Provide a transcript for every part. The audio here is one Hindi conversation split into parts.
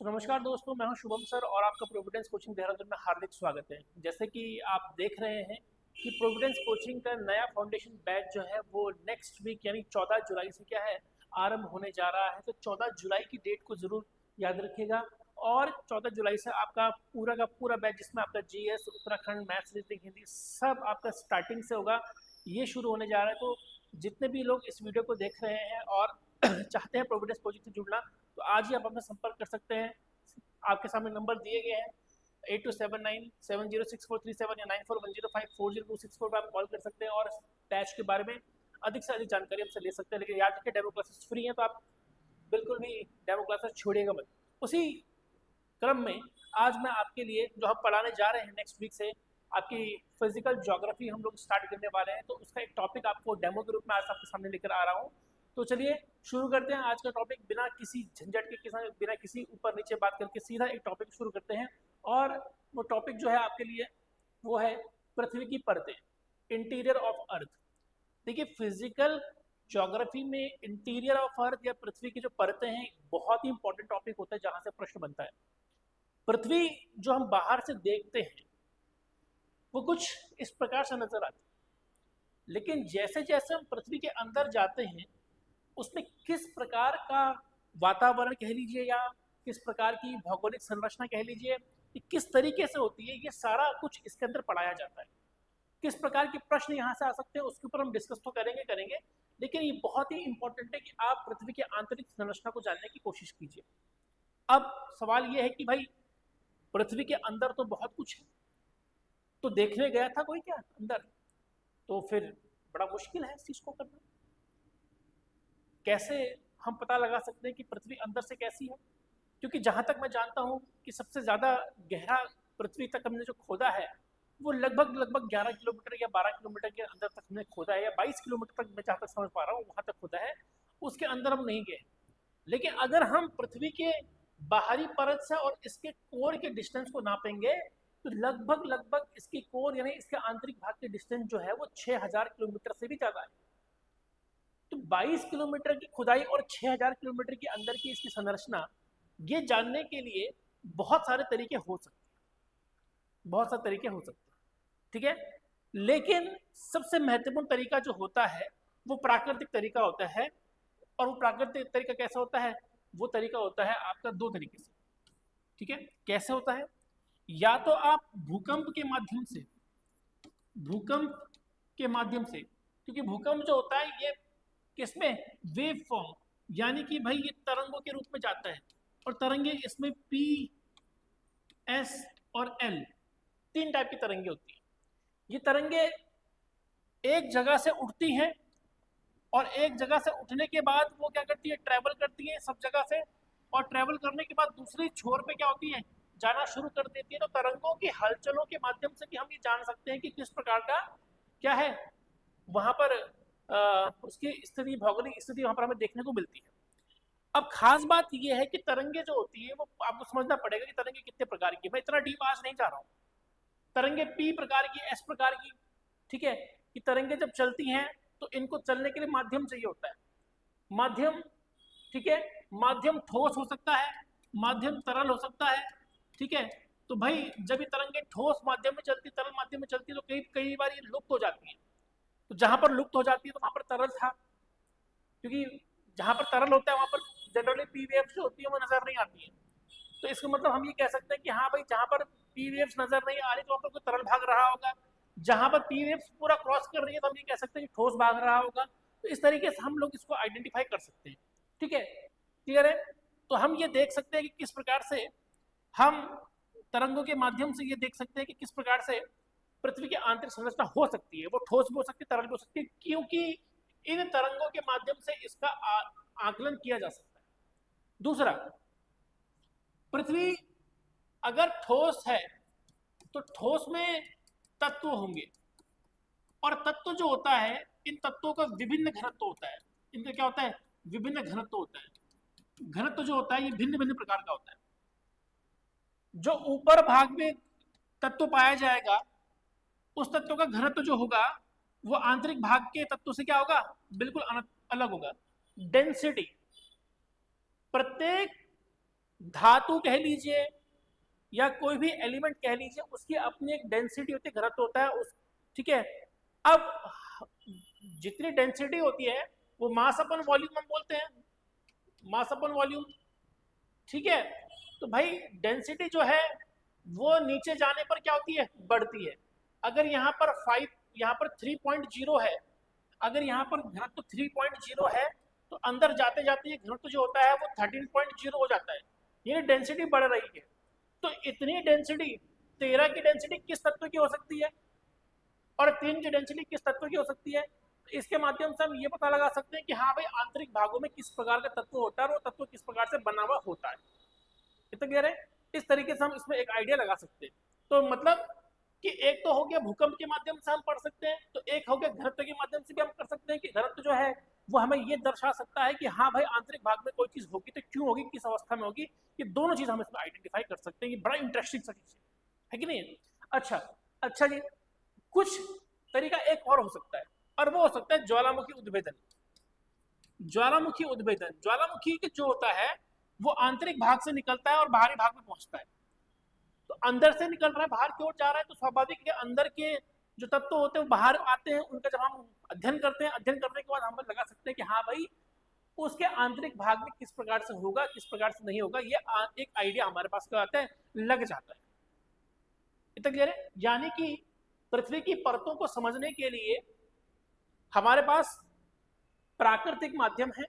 नमस्कार दोस्तों, मैं हूं शुभम सर और आपका प्रोविडेंस कोचिंग देहरादून में हार्दिक स्वागत है। जैसे कि आप देख रहे हैं कि प्रोविडेंस कोचिंग का नया फाउंडेशन बैच जो है वो नेक्स्ट वीक यानी 14 जुलाई से क्या है आरंभ होने जा रहा है। तो 14 जुलाई की डेट को ज़रूर याद रखिएगा। और 14 जुलाई से आपका पूरा का पूरा बैच जिसमें आपका GS, Uttarakhand, maths, reasoning, Hindi सब आपका स्टार्टिंग से होगा, ये शुरू होने जा रहा है। तो जितने भी लोग इस वीडियो को देख रहे हैं और चाहते हैं प्रोविडेंस कोचिंग से जुड़ना, तो आज ही आप अपना संपर्क कर सकते हैं। आपके सामने नंबर दिए गए हैं 8279706437 या 9410540264 पर आप कॉल कर सकते हैं और बैच के बारे में अधिक से अधिक जानकारी हमसे ले सकते हैं। लेकिन याद रखिए डेमो क्लासेस फ्री हैं, तो आप बिल्कुल भी डेमो क्लासेस छोड़िएगा मत। उसी क्रम में आज मैं आपके लिए जो हम पढ़ाने जा रहे हैं नेक्स्ट वीक से आपकी फिजिकल ज्योग्राफी हम लोग स्टार्ट करने वाले हैं। तो उसका एक टॉपिक आपको डेमो के रूप में आज आपके सामने लेकर आ रहा हूँ। तो चलिए शुरू करते हैं आज का टॉपिक। बिना किसी झंझट के बिना किसी ऊपर नीचे बात करके सीधा एक टॉपिक शुरू करते हैं। और वो टॉपिक जो है आपके लिए वो है पृथ्वी की परतें, इंटीरियर ऑफ अर्थ। देखिए फिजिकल ज्योग्राफी में इंटीरियर ऑफ अर्थ या पृथ्वी की जो परतें हैं बहुत ही इंपॉर्टेंट टॉपिक होता है जहां से प्रश्न बनता है। पृथ्वी जो हम बाहर से देखते हैं वो कुछ इस प्रकार से नजर आती है, लेकिन जैसे जैसे हम पृथ्वी के अंदर जाते हैं उसमें किस प्रकार का वातावरण कह लीजिए या किस प्रकार की भौगोलिक संरचना कह लीजिए, कि किस तरीके से होती है, ये सारा कुछ इसके अंदर पढ़ाया जाता है। किस प्रकार के प्रश्न यहाँ से आ सकते हैं उसके ऊपर हम डिस्कस तो करेंगे, लेकिन ये बहुत ही इंपॉर्टेंट है कि आप पृथ्वी की आंतरिक संरचना को जानने की कोशिश कीजिए। अब सवाल ये है कि भाई पृथ्वी के अंदर तो बहुत कुछ है, तो देखने गया था कोई क्या अंदर? तो फिर बड़ा मुश्किल है इस चीज को करना। कैसे हम पता लगा सकते हैं कि पृथ्वी अंदर से कैसी है? क्योंकि जहां तक मैं जानता हूं कि सबसे ज्यादा गहरा पृथ्वी तक हमने जो खोदा है वो लगभग 11 किलोमीटर या 12 किलोमीटर के अंदर तक हमने खोदा है, या 22 किलोमीटर तक मैं जहां तक समझ पा रहा हूँ वहां तक खोदा है। उसके अंदर हम नहीं गए। लेकिन अगर हम पृथ्वी के बाहरी परत से और इसके कोर के डिस्टेंस को नापेंगे तो लगभग इसकी कोर यानी इसके आंतरिक भाग के डिस्टेंस जो है वो 6000 किलोमीटर से भी ज्यादा है। तो 22 किलोमीटर की खुदाई और 6000 किलोमीटर के अंदर की इसकी संरचना, ये जानने के लिए बहुत सारे तरीके हो सकते हैं, बहुत सारे तरीके हो सकते हैं, ठीक है। लेकिन सबसे महत्वपूर्ण तरीका जो होता है वो प्राकृतिक तरीका होता है। और वो प्राकृतिक तरीका कैसा होता है? वो तरीका होता है आपका दो तरीके से, ठीक है। कैसे होता है? या तो आप भूकंप के माध्यम से, भूकंप के माध्यम से, क्योंकि भूकंप जो होता है ये किसमें, वेव फॉर्म, यानी कि भाई ये तरंगों के रूप में जाता है। और तरंगे इसमें पी, एस और एल, तीन टाइप की तरंगे होती हैं। ये तरंगे एक जगह से उठती हैं और एक जगह से उठने के बाद वो क्या करती है, ट्रैवल करती है सब जगह से, और ट्रैवल करने के बाद दूसरी छोर पे क्या होती है, जाना शुरू कर देती है। तो तरंगों की हलचलों के माध्यम से भी हम ये जान सकते हैं कि किस प्रकार का क्या है वहां पर उसकी स्थिति, भौगोलिक स्थिति वहां पर हमें देखने को मिलती है। अब खास बात यह है कि तरंगे जो होती है वो आपको समझना पड़ेगा कि तरंगे कितने प्रकार की। मैं इतना डीप आज नहीं जा रहा हूं। तरंगे पी प्रकार की, एस प्रकार की, ठीक है। कि तरंगे जब चलती हैं तो इनको चलने के लिए माध्यम चाहिए होता है। माध्यम, ठीक है। माध्यम ठोस हो सकता है, माध्यम तरल हो सकता है, ठीक है। तो भाई जब ये तरंगे ठोस माध्यम में चलती, तरल माध्यम में चलती, तो कई कई बार ये लुप्त हो जाती है। तो जहां पर लुप्त हो जाती है तो वहां पर तरल था, क्योंकि जहां पर तरल होता है वहां पर जनरली पी वेव्स जो होती है वो नजर नहीं आती है। तो इसका मतलब हम ये कह सकते हैं कि हाँ भाई जहां पर पी वेव्स नजर नहीं आ रही तो वहां पर कोई तरल भाग रहा होगा। जहां पर पी वेव्स पूरा क्रॉस कर रही है तो हम ये कह सकते हैं कि ठोस भाग रहा होगा। तो इस तरीके से हम लोग इसको आइडेंटिफाई कर सकते हैं, ठीक है। क्लियर है? तो हम ये देख सकते हैं कि किस प्रकार से हम तरंगों के माध्यम से ये देख सकते हैं कि किस प्रकार से पृथ्वी की आंतरिक संरचना हो सकती है। वो ठोस भी हो सकती है, तरल भी हो सकती है, क्योंकि इन तरंगों के माध्यम से इसका आकलन किया जा सकता है। दूसरा, पृथ्वी अगर ठोस है तो ठोस में तत्व होंगे, और तत्व जो होता है इन तत्वों का विभिन्न घनत्व होता है। इनका क्या होता है? विभिन्न घनत्व होता है। घनत्व जो होता है ये भिन्न भिन्न प्रकार का होता है। जो ऊपर भाग में तत्व पाया जाएगा उस तत्व का घनत्व जो होगा वो आंतरिक भाग के तत्व से क्या होगा, बिल्कुल अलग होगा। डेंसिटी, प्रत्येक धातु कह लीजिए या कोई भी एलिमेंट कह लीजिए, उसकी अपनी एक डेंसिटी होती है, घनत्व होता है उस, ठीक है। अब जितनी डेंसिटी होती है वो मास अपन वॉल्यूम हम बोलते हैं, मास अपन वॉल्यूम, ठीक है। तो भाई डेंसिटी जो है वो नीचे जाने पर क्या होती है, बढ़ती है। अगर यहाँ पर 5, यहाँ पर 3.0 है, अगर यहाँ पर घनत्व 3.0 है, तो अंदर जाते जाते ये घनत्व जो होता है वो 13.0 हो जाता है, ये डेंसिटी बढ़ रही है। तो इतनी डेंसिटी, 13 की डेंसिटी किस तत्व की हो सकती है और 3 की डेंसिटी किस तत्व की हो सकती है? तो इसके माध्यम से हम ये पता लगा सकते हैं कि हाँ भाई आंतरिक भागों में किस प्रकार का तत्व होता है और वो तत्व किस प्रकार से बना हुआ होता है। इतना क्लियर है? इस तरीके से हम इसमें एक आइडिया लगा सकते हैं। तो मतलब कि एक तो हो गया भूकंप के माध्यम से हम पढ़ सकते हैं, तो एक हो गया घनत्व के माध्यम से भी हम कर सकते हैं कि घनत्व जो है वो हमें ये दर्शा सकता है कि हाँ भाई आंतरिक भाग में कोई चीज होगी तो क्यों होगी, किस अवस्था में होगी। ये दोनों चीज हम इसमें आइडेंटिफाई कर सकते हैं। ये बड़ा इंटरेस्टिंग सा चीज है कि नहीं? अच्छा, अच्छा जी, कुछ तरीका एक और हो सकता है, और वो हो सकता है ज्वालामुखी उद्भेदन। ज्वालामुखी उद्भेदन, ज्वालामुखी जो होता है वो आंतरिक भाग से निकलता है और बाहरी भाग में पहुंचता है। तो अंदर से निकल रहा है, बाहर की ओर जा रहा है, तो स्वाभाविक है अंदर के जो तत्व होते हैं वो बाहर आते हैं। उनका जब हम अध्ययन करते हैं, अध्ययन करने के बाद हम लगा सकते हैं कि हाँ भाई उसके आंतरिक भाग में किस प्रकार से होगा, किस प्रकार से नहीं होगा, ये एक आइडिया हमारे पास क्या आता है, लग जाता है। इतना क्लियर है? यानी कि पृथ्वी की परतों को समझने के लिए हमारे पास प्राकृतिक माध्यम है,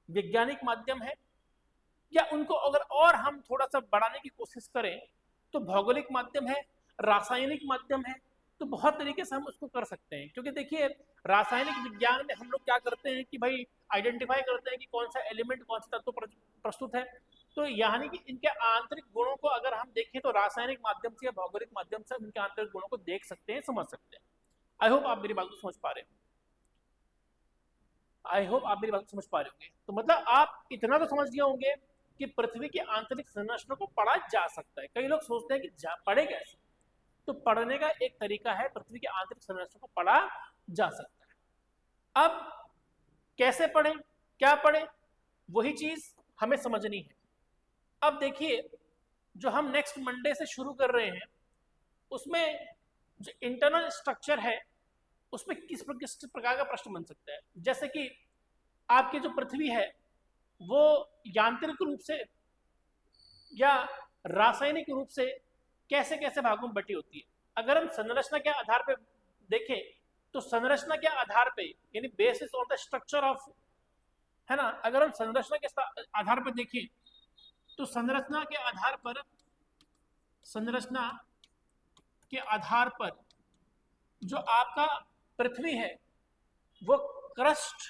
वैज्ञानिक माध्यम है, या उनको अगर और हम थोड़ा सा बढ़ाने की कोशिश करें तो भौगोलिक माध्यम है, रासायनिक माध्यम है। तो बहुत तरीके से हम उसको कर सकते हैं। क्योंकि देखिए रासायनिक विज्ञान में हम लोग क्या करते हैं कि भाई आइडेंटिफाई करते हैं कि कौन सा एलिमेंट कौन सा तत्व प्रस्तुत है। तो यानी कि इनके आंतरिक गुणों को अगर हम देखें तो रासायनिक माध्यम से या भौगोलिक माध्यम से हम इनके आंतरिक गुणों को देख सकते हैं, समझ सकते हैं। आई होप आप मेरी बात को समझ पा रहे हो, आई होप आप मेरी बात को समझ पा रहे होंगे। तो मतलब आप इतना तो समझ गए होंगे कि पृथ्वी की आंतरिक संरचना को पढ़ा जा सकता है। कई लोग सोचते हैं कि पढ़े कैसे, तो पढ़ने का एक तरीका है, पृथ्वी की आंतरिक संरचना को पढ़ा जा सकता है। अब कैसे पढ़ें, क्या पढ़ें, वही चीज हमें समझनी है। अब देखिए जो हम नेक्स्ट मंडे से शुरू कर रहे हैं उसमें जो इंटरनल स्ट्रक्चर है उसमें किस प्रकार का प्रश्न बन सकता है। जैसे कि आपकी जो पृथ्वी है वो यांत्रिक रूप से या रासायनिक रूप से कैसे कैसे भागों में बटी होती है। अगर हम संरचना के आधार पर देखें तो संरचना के आधार पे यानी basis on the structure of, है ना, अगर हम संरचना के आधार पर देखें तो संरचना के आधार पर, संरचना के आधार पर जो आपका पृथ्वी है वो क्रस्ट,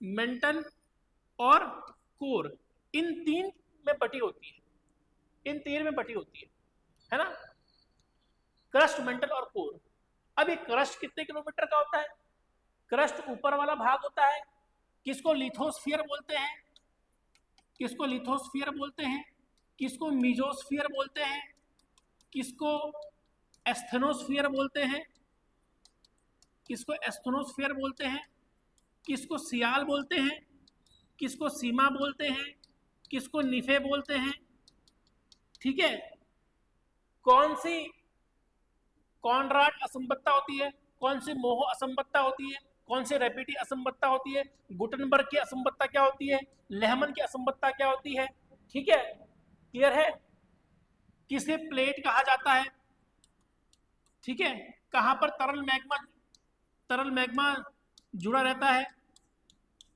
मेंटल और कोर, इन तीन में बटी होती है, इन तीन में बटी होती है ना, क्रस्ट, मेंटल और कोर। अब ये क्रस्ट कितने किलोमीटर का होता है? क्रस्ट ऊपर वाला भाग होता है, किसको लिथोस्फीयर बोलते हैं, किसको लिथोस्फीयर बोलते हैं, किसको मीजोस्फीयर बोलते हैं, किसको एस्थेनोस्फीयर बोलते हैं, किसको एस्थेनोस्फीयर बोलते हैं, किसको सियाल बोलते हैं, किसको सीमा बोलते हैं, किसको निफे बोलते हैं। ठीक है, कौन सी कॉनराड असंबद्धता होती है, कौन सी मोहो असंबद्धता होती है, कौन सी रैपिटी असंबद्धता होती है, गुटनबर्ग की असंबद्धता क्या होती है, लेहमन की असंबद्धता क्या होती है। ठीक है, क्लियर है? किसे प्लेट कहा जाता है, ठीक है, कहां पर तरल मैग्मा जुड़ा रहता है,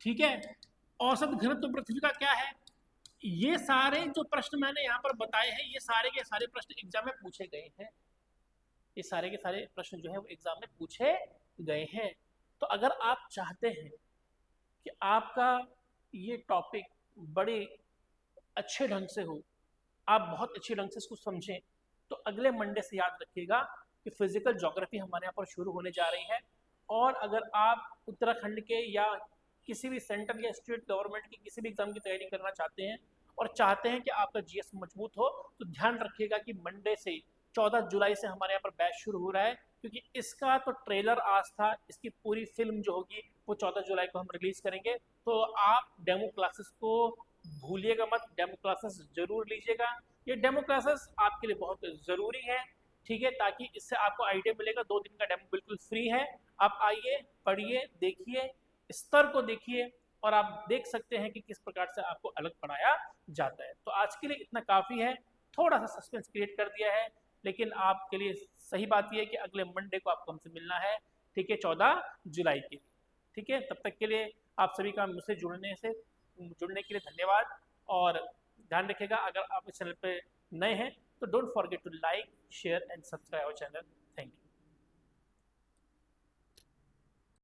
ठीक है, औसत घनत्व पृथ्वी का क्या है। ये सारे जो प्रश्न मैंने यहाँ पर बताए हैं ये सारे के सारे प्रश्न एग्जाम में पूछे गए हैं, ये सारे के सारे प्रश्न जो है वो एग्जाम में पूछे गए हैं। तो अगर आप चाहते हैं कि आपका ये टॉपिक बड़े अच्छे ढंग से हो, आप बहुत अच्छे ढंग से इसको समझें, तो अगले मंडे से याद रखिएगा कि फिजिकल ज्योग्राफी हमारे यहाँ पर शुरू होने जा रही है। और अगर आप उत्तराखंड के या किसी भी सेंट्रल या स्टेट गवर्नमेंट की किसी भी एग्जाम की तैयारी करना चाहते हैं और चाहते हैं कि आपका जीएस मजबूत हो, तो ध्यान रखिएगा कि मंडे से 14 जुलाई से हमारे यहाँ पर बैच शुरू हो रहा है। क्योंकि इसका तो ट्रेलर आज था, इसकी पूरी फिल्म जो होगी वो 14 जुलाई को हम रिलीज करेंगे। तो आप डेमो क्लासेस को भूलिएगा मत, डेमो क्लासेस जरूर लीजिएगा। ये डेमो क्लासेस आपके लिए बहुत ज़रूरी है, ठीक है, ताकि इससे आपको आइडिया मिलेगा। 2 दिन का डेमो बिल्कुल फ्री है, आप आइए, पढ़िए, देखिए, स्तर को देखिए, और आप देख सकते हैं कि किस प्रकार से आपको अलग पढ़ाया जाता है। तो आज के लिए इतना काफ़ी है, थोड़ा सा सस्पेंस क्रिएट कर दिया है, लेकिन आपके लिए सही बात यह है कि अगले मंडे को आपको हमसे मिलना है, ठीक है, 14 जुलाई के लिए, ठीक है। तब तक के लिए आप सभी का मुझसे जुड़ने के लिए धन्यवाद, और ध्यान रखिएगा, अगर आप इस चैनल पे नए हैं तो don't forget to like, share and subscribe our channel.